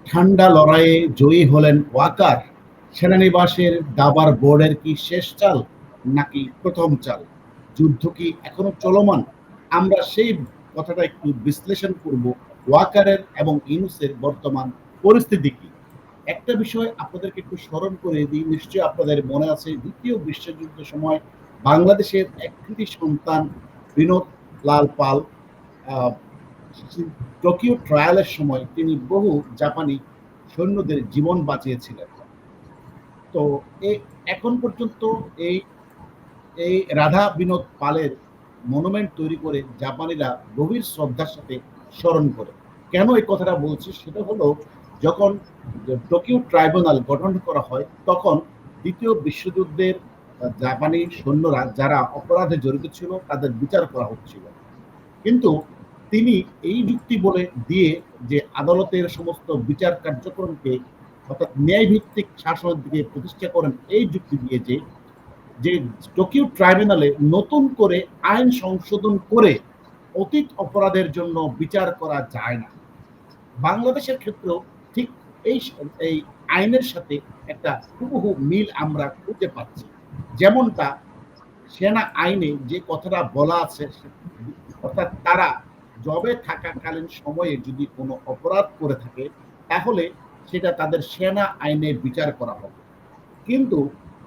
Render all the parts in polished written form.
ঠান্ডা লড়াইয়ে জয়ী হলেন ওয়াকার। সেনানিবাসের দাবার বোর্ডের কি শেষ চাল নাকি প্রথম চাল? যুদ্ধ কি এখনো চলমান? আমরা সেই কথাটা একটু বিশ্লেষণ করব। ওয়াকারের এবং ইউনূসের বর্তমান পরিস্থিতি কি? একটা বিষয় আপনাদেরকে একটু স্মরণ করে দিই, নিশ্চয়ই আপনাদের মনে আছে দ্বিতীয় বিশ্বযুদ্ধের সময় বাংলাদেশের এক কৃতি সন্তান বিনোদ লাল পাল আহ, টোকিও ট্রায়ালের সময় তিনি বহু জাপানি সৈন্যদের জীবন বাঁচিয়েছিলেন। তো এখন পর্যন্ত এই এই রাধা বিনোদ পালের মনুমেন্ট তৈরি করে জাপানিরা গভীর শ্রদ্ধার সাথে স্মরণ করে। কেন এই কথাটা বলছি সেটা হলো, যখন টোকিও ট্রাইব্যুনাল গঠন করা হয় তখন দ্বিতীয় বিশ্বযুদ্ধের জাপানি সৈন্যরা যারা অপরাধে জড়িত ছিল তাদের বিচার করা হচ্ছিল। কিন্তু তিনি এই যুক্তি বলে দিয়ে যে আদালতের সমস্ত বিচার কার্যক্রমকে অর্থাৎ ন্যায়ভিত্তিক শাসনের দিকে প্রতিষ্ঠা করেন এই যুক্তি দিয়ে যে যে টোকিও ট্রাইব্যুনালে নতুন করে আইন সংশোধন করে অতীত অপরাধের জন্য বিচার করা যায় না। বাংলাদেশের ক্ষেত্রেও ঠিক এই এই আইনের সাথে একটা হুবহু মিল আমরা খুঁজে পাচ্ছি। যেমনটা সেনা আইনে যে কথাটা বলা আছে, অর্থাৎ তারা জবে থাকাকালীন সময়ে যদি কোনো অপরাধ করে থাকে তাহলে সেটা তাদের সেনা আইনে বিচার করা হবে। কিন্তু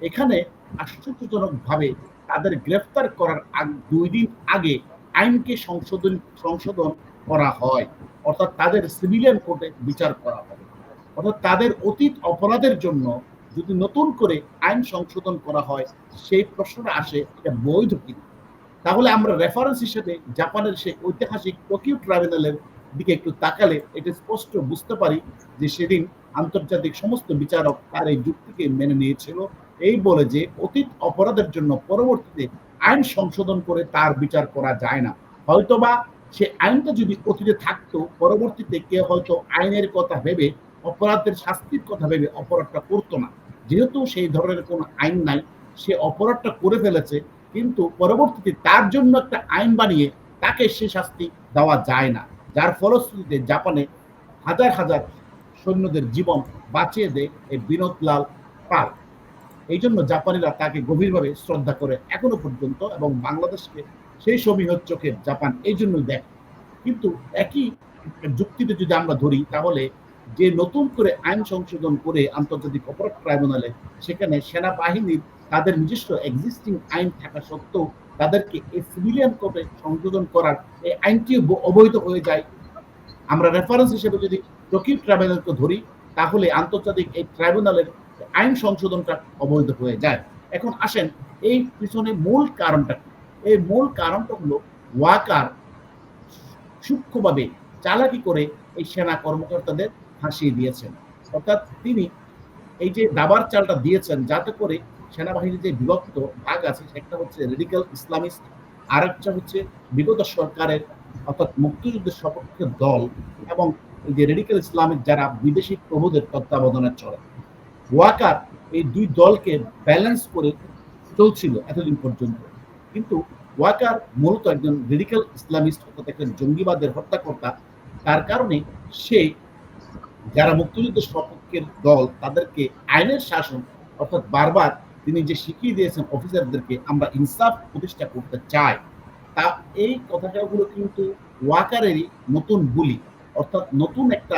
এখানে আশ্চর্যজনকভাবে তাদের গ্রেফতার করার 2 দিন আগে আইনকে সংশোধন করা হয়, অর্থাৎ তাদের সিভিলিয়ান কোর্টে বিচার করা হবে। অর্থাৎ তাদের অতীত অপরাধের জন্য যদি নতুন করে আইন সংশোধন করা হয়, সেই প্রশ্নটা আসে এটা বৈধ কিনা। তাহলে আমরা রেফারেন্স হিসেবে জাপানের সেই ঐতিহাসিক টোকিও ট্রাইব্যুনালের দিকে একটু তাকালে এটা স্পষ্ট বুঝতে পারি যে সেদিন আন্তর্জাতিক সমস্ত বিচারক তার এই যুক্তিকে মেনে নিয়েছিল, এই বলে যে অতীত অপরাধের জন্য পরবর্তীতে আইন সংশোধন করে তার বিচার করা যায় না। হয়তোবা সে আইনটা যদি অতীতে থাকতো, পরবর্তীতে কেউ হয়তো আইনের কথা ভেবে অপরাধের শাস্তির কথা ভেবে অপরাধটা করতো না। যেহেতু সেই ধরনের কোনো আইন নাই, সে অপরাধটা করে ফেলেছে, কিন্তু পরবর্তীতে তার জন্য একটা আইন বানিয়ে তাকে সে শাস্তি দেওয়া যায় না, যার ফলশ্রুতিতে জাপানে হাজার হাজার সৈন্যদের জীবন বাঁচিয়ে দেয় এই বিনোদ লাল পাল। এই জন্য জাপানিরা তাকে গভীরভাবে শ্রদ্ধা করে এখনো পর্যন্ত, এবং বাংলাদেশকে সেই সমীহ চোখে জাপান এই জন্যই দেখে। কিন্তু একই যুক্তিতে যদি আমরা ধরি তাহলে যে নতুন করে আইন সংশোধন করে আন্তর্জাতিক অপরাধ ট্রাইব্যুনালে সেখানে সেনাবাহিনীর তাদের নিজস্ব এক্সিস্টিং আইন থাকা সত্ত্বেও তাদেরকে এই সিভিলিয়ান কোর্টে সংশোধন করার এই আইনটি অবৈধ হয়ে যায়। আমরা রেফারেন্স হিসেবে যদি টোকিও ট্রাইব্যুনালকে ধরি তাহলে আন্তর্জাতিক এই ট্রাইব্যুনালের আইন সংশোধনটা অবৈধ হয়ে যায়। এখন আসেন এই পিছনে মূল কারণটা কি? এই মূল কারণটা হলো ওয়াকার সূক্ষ্মভাবে চালাকি করে এই সেনা কর্মকর্তাদের ফাঁসিয়ে দিয়েছেন। অর্থাৎ তিনি এই যে দাবার চালটা দিয়েছেন যাতে করে সেনাবাহিনীর যে বিভক্ত ভাগ আছে, একটা হচ্ছে রেডিক্যাল ইসলামিস্ট, আর একটা হচ্ছে বিগত সরকারের অর্থাৎ মুক্তিযুদ্ধের সপক্ষের দল, এবং এই যে রেডিক্যাল ইসলামিক যারা বিদেশি প্রভুদের তত্ত্বাবধানে চলে। ওয়াকার এই দুই দলকে ব্যালেন্স করে চলছিল এতদিন পর্যন্ত। কিন্তু ওয়াকার মূলত একজন রেডিক্যাল ইসলামিস্ট, অর্থাৎ একজন জঙ্গিবাদের হত্যাকর্তা। তার কারণে সে যারা মুক্তিযুদ্ধের সপক্ষের দল তাদেরকে আইনের শাসন, অর্থাৎ বারবার তিনি যে শিখিয়ে দিয়েছেন অফিসারদেরকে আমরা ইনসাফ প্রতিষ্ঠা করতে চাই, তা এই কথাগুলো কিন্তু ওয়াকারেরই নতুন বুলি, অর্থাৎ নতুন একটা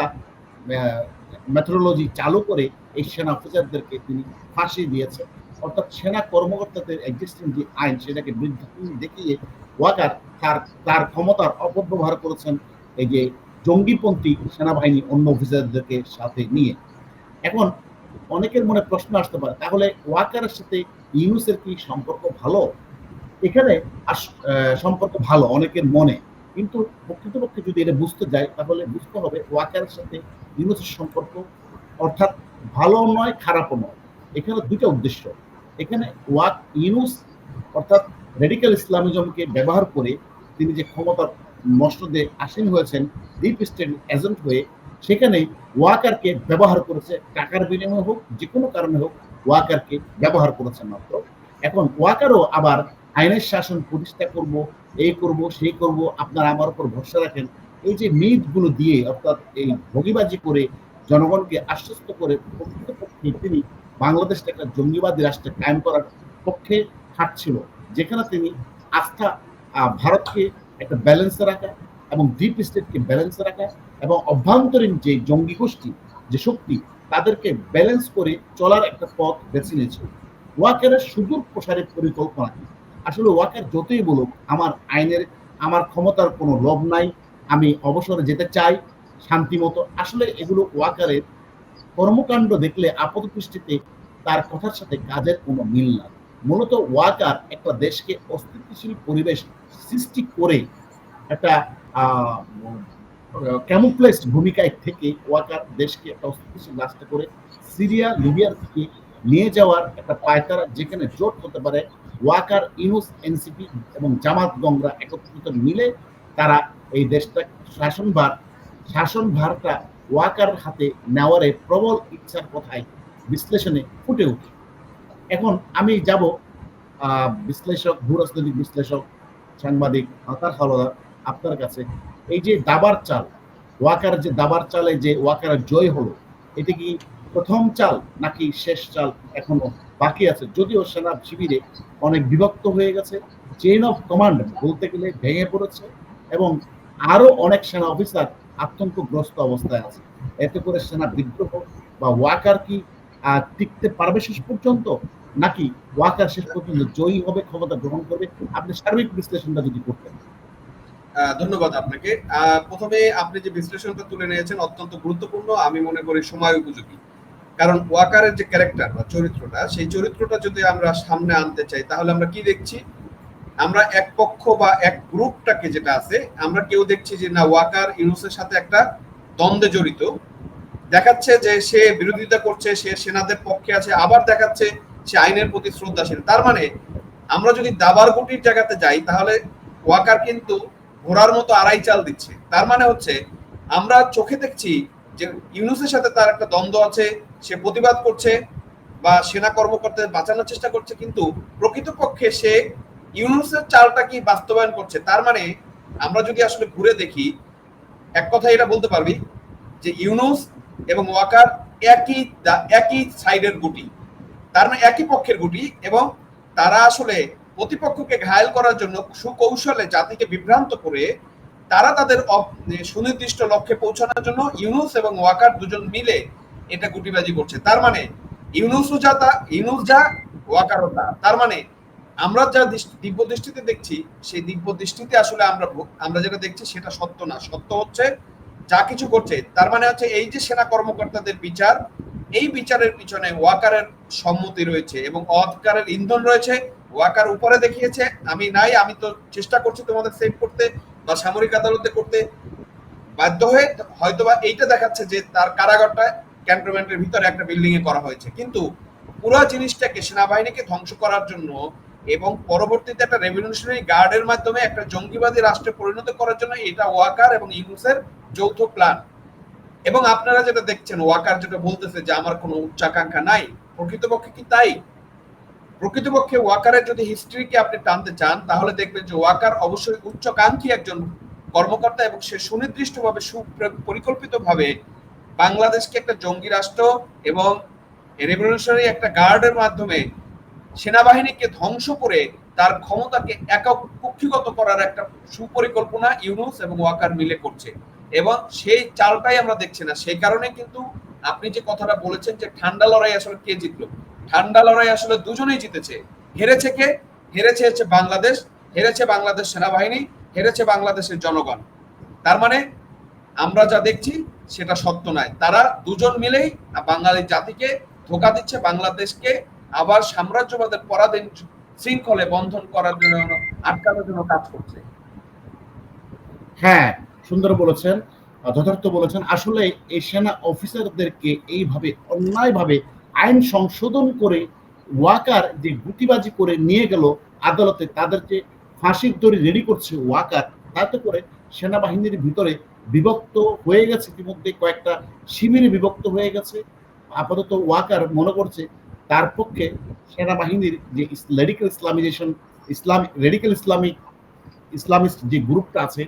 মেথোডোলজি চালু করে এই সেনা অফিসারদেরকে তিনি ফাঁসি দিয়েছেন। অর্থাৎ সেনা কর্মকর্তাদের এক্সিস্টিং যে আইন সেটাকে বৃদ্ধি দেখিয়ে ওয়াকার তার তার ক্ষমতার অপব্যবহার করেছেন এই যে জঙ্গিপন্থী সেনাবাহিনী অন্য অফিসারদেরকে সাথে নিয়ে। এখন অনেকের মনে প্রশ্ন আসতে পারে, তাহলে ওয়াকারের সাথে ইউনূসের কি সম্পর্ক ভালো? এখানে সম্পর্ক ভালো অনেকের মনে, কিন্তু প্রকৃতপক্ষে যদি এটা বুঝতে যায় তাহলে বুঝতে হবে ওয়াকারের সাথে ইউনূসের সম্পর্ক অর্থাৎ ভালো নয় খারাপও নয়। এখানে দুটো উদ্দেশ্য। এখানে ইউনূস অর্থাৎ রেডিক্যাল ইসলামিজমকে ব্যবহার করে তিনি যে ক্ষমতার মসনদে আসীন হয়েছেন ডিপ স্টেট এজেন্ট হয়ে, সেখানে ওয়াকারকে ব্যবহার করেছে, টাকার বিনিময়ে হোক যে কোনো কারণে হোক ওয়াকারকে ব্যবহার করেছে মাত্র। এখন ওয়াকারও আবার আইনের শাসন প্রতিষ্ঠা করব, এই করব সেই করব, আপনারা আমার উপর ভরসা রাখেন, এই যে মিথগুলো দিয়ে অর্থাৎ এই ভোগীবাজি করে জনগণকে আশ্বস্ত করে প্রকৃতপক্ষে তিনি বাংলাদেশকে একটা জঙ্গিবাদী রাষ্ট্রে কায়েম করার পক্ষে হাঁটছিল, যেখানে তিনি আস্থা ভারতকে একটা ব্যালেন্সে রাখা এবং ডিপ স্টেটকে ব্যালেন্সে রাখা এবং অভ্যন্তরীণ যে জঙ্গি গোষ্ঠী যে শক্তি তাদেরকে ব্যালেন্স করে চলার একটা পথ বেছে নিয়েছিল। ওয়াকারের সুদূর প্রসারের পরিকল্পনা কি? আসলে ওয়াকার যতই বলুক আমার ক্ষমতার কোনো লোভ নাই, আমি অবসরে যেতে চাই শান্তি মতো, আসলে এগুলো ওয়াকারের কর্মকাণ্ড দেখলে আপাত দৃষ্টিতে তার কথার সাথে কাজের কোনো মিল না। মূলত ওয়াকার একটা দেশকে অস্থিতিশীল পরিবেশ সৃষ্টি করে একটা ক্যামুফ্লেজ ভূমিকায় থেকে ওয়াকার দেশকে একটা অস্থিতিশীল রাষ্ট্র করে সিরিয়া লিবিয়ার থেকে নিয়ে যাওয়ার একটা পায়তারা, যেখানে জোট হতে পারে ওয়াকার, ইউনুস, এনসিপি এবং জামাত গংরা একত্রিত মিলে তারা এই দেশটা শাসনভারটা ওয়াকার হাতে নেওয়ার প্রবল ইচ্ছার কথায় বিশ্লেষণে ফুটে ওঠে। এখন আমি যাব বিশ্লেষক, ভূরাজনৈতিক বিশ্লেষক, সাংবাদিক আতার হাওলাদার আপনার কাছে। এই যে দাবার চাল, ওয়াকার যে দাবার চালে যে ওয়াকার জয় হলো, এটা কি প্রথম চাল নাকি শেষ চাল এখনো বাকি আছে? যদিও সেনা শিবিরে অনেক বিভক্ত হয়ে গেছে, চেইন অফ কমান্ড বলতে গেলে ভেঙে পড়েছে এবং আরো অনেক সেনা অফিসার আতঙ্কগ্রস্ত অবস্থায় আছে। এতে করে সেনা বিদ্রোহ বা ওয়াকার কি টিকতে পারবে শেষ পর্যন্ত, নাকি ওয়াকার শেষ পর্যন্ত জয়ী হবে, ক্ষমতা গ্রহণ করবে? আপনি সার্বিক বিশ্লেষণটা যদি করতেন। ধন্যবাদ আপনাকে। প্রথমে আপনি যে বিশ্লেষণটা তুলে নিয়েছেন অত্যন্ত গুরুত্বপূর্ণ, আমি মনে করি সময় উপযোগী। কারণ ওয়াকারের যে ক্যারেক্টার বা চরিত্রটা, সেই চরিত্রটা যদি আমরা সামনে আনতে চাই তাহলে আমরা কি দেখছি? আমরা এক পক্ষ বা এক গ্রুপটাকে যেটা আছে, আমরা কেউ দেখছি যে না ওয়াকার ইউনুসের সাথে একটা দ্বন্দ্বে জড়িত, দেখাচ্ছে যে সে বিরোধিতা করছে, সে সেনাদের পক্ষে আছে, আবার দেখাচ্ছে সে আইনের প্রতি শ্রদ্ধাশীল। তার মানে আমরা যদি দাবার গুটির জায়গাতে যাই তাহলে ওয়াকার কিন্তু ঘোড়ার মতো আড়াই চাল দিচ্ছে। তার মানে হচ্ছে আমরা চোখে দেখছি যে ইউনুসের সাথে তার একটা দ্বন্দ্ব আছে, সে প্রতিবাদ করছে বা সেনা কর্মকর্তাদের বাঁচানোর চেষ্টা করছে, কিন্তু প্রকৃতপক্ষে সে ইউনুসের চালটা কি বাস্তবায়ন করছে। তার মানে আমরা যদি আসলে ঘুরে দেখি, এক কথায় এটা বলতে পারবি যে ইউনুস এবং ওয়াকার একই সাইডের গুটি, তার মানে একই পক্ষের গুটি, এবং তারা আসলে প্রতিপক্ষকে ঘায়েল করার জন্য সুকৌশলে জাতিকে বিভ্রান্ত করে তারা তাদের সুনির্দিষ্ট লক্ষ্যে পৌঁছানোর জন্য ইউনুস এবং ওয়াকার দুজন মিলে এটা গুটিবাজি করছে। তার মানে ইউনুস যা ওয়াকারও তা। তার মানে আমরা যা দিব্য দৃষ্টিতে দেখছি, সেই দিব্য দৃষ্টিতে আসলে আমরা যেটা দেখছি সেটা সত্য না। সত্য হচ্ছে যা কিছু করছে তার মানে হচ্ছে এই যে সেনা কর্মকর্তাদের বিচার, এই বিচারের পিছনে ওয়াকারের সম্মতি রয়েছে এবং ওয়াকারের ইন্ধন রয়েছে। ওয়াকার উপরে দেখিয়েছে আমি নাই, আমি তো চেষ্টা করছি তোমাদের সেভ করতে বা সামরিক আদালতে করতে বাধ্য হয়ে হয়তোবা এইটা দেখাচ্ছে যে তার কারাগারটা ক্যান্টনমেন্টের ভিতরে একটা বিল্ডিং এ করা হয়েছে, কিন্তু পুরো জিনিসটাকে সেনাবাহিনীকে ধ্বংস করার জন্য এবং পরবর্তীতে একটা রেভলিউশনারি গার্ডের মাধ্যমে একটা জঙ্গিবাদী রাষ্ট্রে পরিণত করার জন্য এটা ওয়াকার এবং ইউনুসের যৌথ প্ল্যান। এবং আপনারা যেটা দেখছেন, ওয়াকার যেটা বলতেছে যে আমার কোনো উচ্চাকাঙ্ক্ষা নাই, প্রকৃতপক্ষে কি তাই? প্রকৃতপক্ষে ওয়াকারের যদি হিস্ট্রিকে আপনি টানতে চান তাহলে দেখবেন যে ওয়াকার অবশ্যই উচ্চাকাঙ্ক্ষী একজন কর্মকর্তা এবং সে সুনির্দিষ্টভাবে সুপরিকল্পিতভাবে বাংলাদেশকে একটা জঙ্গি রাষ্ট্র এবং রেভলিউশনারি একটা গার্ডের মাধ্যমে সেনাবাহিনীকে ধ্বংস করে তার ক্ষমতাকে একক কুক্ষিগত করার একটা সুপরিকল্পনা ইউনুস এবং ওয়াকার মিলে করছে, এবং সেই চালটাই আমরা দেখছি না। সেই কারণে কিন্তু আপনি যে কথাটা বলেছেন যে ঠান্ডা লড়াই আসলে কে জিতলো, ঠান্ডা লড়াই আসলে দুজনেই জিতেছে। হেরেছে কে? হেরেছে হচ্ছে বাংলাদেশ, হেরেছে বাংলাদেশ সেনাবাহিনী, হেরেছে বাংলাদেশের জনগণ। তার মানে আমরা যা দেখছি সেটা সত্য নয়, তারা দুজন মিলেই বাঙালি জাতিকে ধোঁকা দিচ্ছে, বাংলাদেশকে আবার সাম্রাজ্যবাদের পরাধীন শৃঙ্খলে বন্ধন করার জন্য, আটকানোর জন্য কাজ করছে। হ্যাঁ, সুন্দর বলেছেন, যথার্থ বলেছেন। আসলে এই সেনা অফিসারদেরকে এইভাবে অন্যায়ভাবে আইন সংশোধন করে ওয়াকার যে গুটিবাজি করে নিয়ে গেল আদালতে, তাদের যে ফাঁসির দড়ি রেডি করছে ওয়াকার, তাতে করে সেনাবাহিনীর ভিতরে বিভক্ত হয়ে গেছে, ইতিমধ্যে কয়েকটা শিবিরে বিভক্ত হয়ে গেছে। আপাতত ওয়াকার মনে করছে তার পক্ষে সেনাবাহিনীর যে রেডিক্যাল ইসলামিস্ট যে গ্রুপটা আছে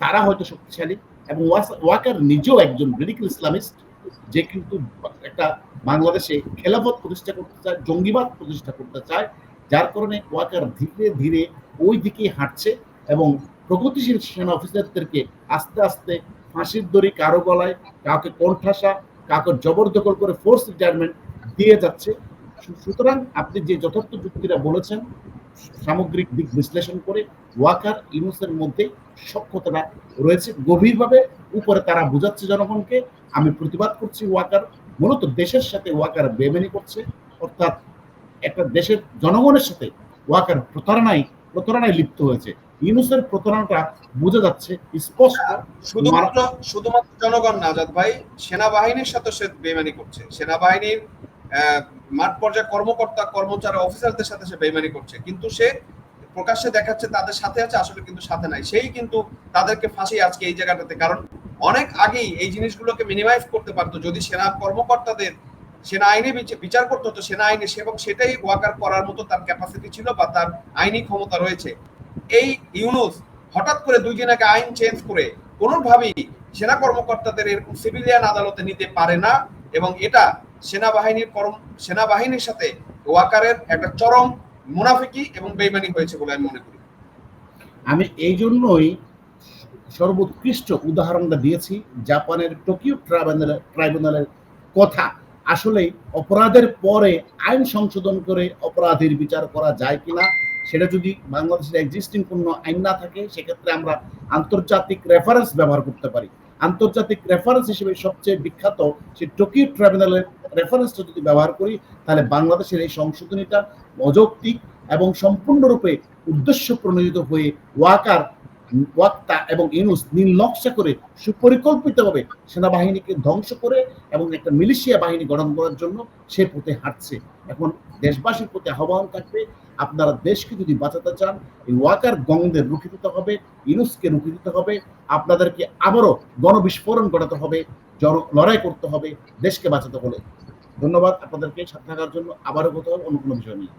তারা হয়তো শক্তিশালী, এবং ওয়াকার নিজেও একজন রেডিক্যাল ইসলামিস্ট, যে কিন্তু একটা বাংলাদেশে খেলাফত প্রতিষ্ঠা করতে চায়, জঙ্গিবাদ প্রতিষ্ঠা করতে চায়, যার কারণে ওয়াকার ধীরে ধীরে ওই দিকেই হাঁটছে এবং প্রগতিশীল সেনা অফিসারদেরকে আস্তে আস্তে ফাঁসির দড়ি কারো গলায়, কাউকে কোণঠাসা, কাউকে জবরদখল করে ফোর্স রিটায়ারমেন্ট দিয়ে যাচ্ছে। সুতরাং আপনি যে যথার্থ যুক্তিটা বলেছেন, সামগ্রিক দিক বিশ্লেষণ করে ওয়াকার ইউনূসের মধ্যে সক্ষতাটা রয়েছে গভীরভাবে। উপরে তারা বোঝাচ্ছে জনগণকে, আমি প্রতিবাদ করছি ওয়াকার মূলত দেশের সাথে ওয়াকার বেইমানি করছে, অর্থাৎ একটা দেশের জনগণের সাথে ওয়াকার প্রতারণায় লিপ্ত হয়েছে। ইউনূসের প্রতারণাটা বোঝা যাচ্ছে স্পষ্ট। শুধুমাত্র শুধুমাত্র জনগণ না আজাদ ভাই, সেনাবাহিনীর সাথে সে বেইমানি করছে। সেনাবাহিনীর মাঠ পর্যায়ে কর্মকর্তা, কর্মচারী, অফিসারদের সাথে সে বেইমানি করছে, কিন্তু সে প্রকাশ্যে দেখাচ্ছে তাদের সাথে আছে, আসলে কিন্তু সাথে নাই। সেই কিন্তু তাদেরকে ফাঁসিয়ে আজকে এই জায়গাটাতে, কারণ অনেক আগেই এই জিনিসগুলোকে মিনিমাইজ করতে পারতো যদি সেনা কর্মকর্তাদের সেনা আইনে বিচার করতে হতো সেনা আইনে, এবং সেটাই ওয়াকার করার মতো তার ক্যাপাসিটি ছিল বা তার আইনি ক্ষমতা রয়েছে। এই ইউনূস হঠাৎ করে 2 দিন আগে আইন চেঞ্জ করে কোনোভাবেই সেনা কর্মকর্তাদের এরকম সিভিলিয়ান আদালতে নিতে পারে না, এবং এটা সেনাবাহিনীর সাথে ওয়াকারের একটা চরম মুনাফিকি এবং বেইমানি হয়েছে বলে আমি মনে করি। আমি এই জন্যই সর্বোৎকৃষ্ট উদাহরণটা দিয়েছি জাপানের টোকিও ট্রাইব্যুনালের কথা। আসলে অপরাধের পরে আইন সংশোধন করে অপরাধীর বিচার করা যায় কিনা, সেটা যদি বাংলাদেশের এক্সিস্টিং কোনো আইন না থাকে, সেক্ষেত্রে আমরা আন্তর্জাতিক রেফারেন্স ব্যবহার করতে পারি। আন্তর্জাতিক রেফারেন্স হিসেবে সবচেয়ে বিখ্যাত সেই টোকিও ট্রাইব্যুনালের রেফারেন্সটা যদি ব্যবহার করি, তাহলে বাংলাদেশের এই সংশোধনীটা অযৌক্তিক এবং সম্পূর্ণরূপে উদ্দেশ্য প্রণোদিত হয়ে ওয়াক্তা এবং ইউনূস নীল নকশা করে সুপরিকল্পিতভাবে সেনাবাহিনীকে ধ্বংস করে এবং একটা মিলিশিয়া বাহিনী গঠন করার জন্য সে পথে হাঁটছে। এখন দেশবাসীর প্রতি আহ্বান থাকবে, আপনারা দেশকে যদি বাঁচাতে চান, এই ওয়াকার গংদের রুখে দিতে হবে, ইউনূসকে রুখে দিতে হবে, আপনাদেরকে আবারও গণবিস্ফোরণ ঘটাতে হবে, লড়াই করতে হবে দেশকে বাঁচাতে হলে। ধন্যবাদ আপনাদেরকে সাথে থাকার জন্য। আবারও কথা হবে অন্য কোনো বিষয় নিয়ে।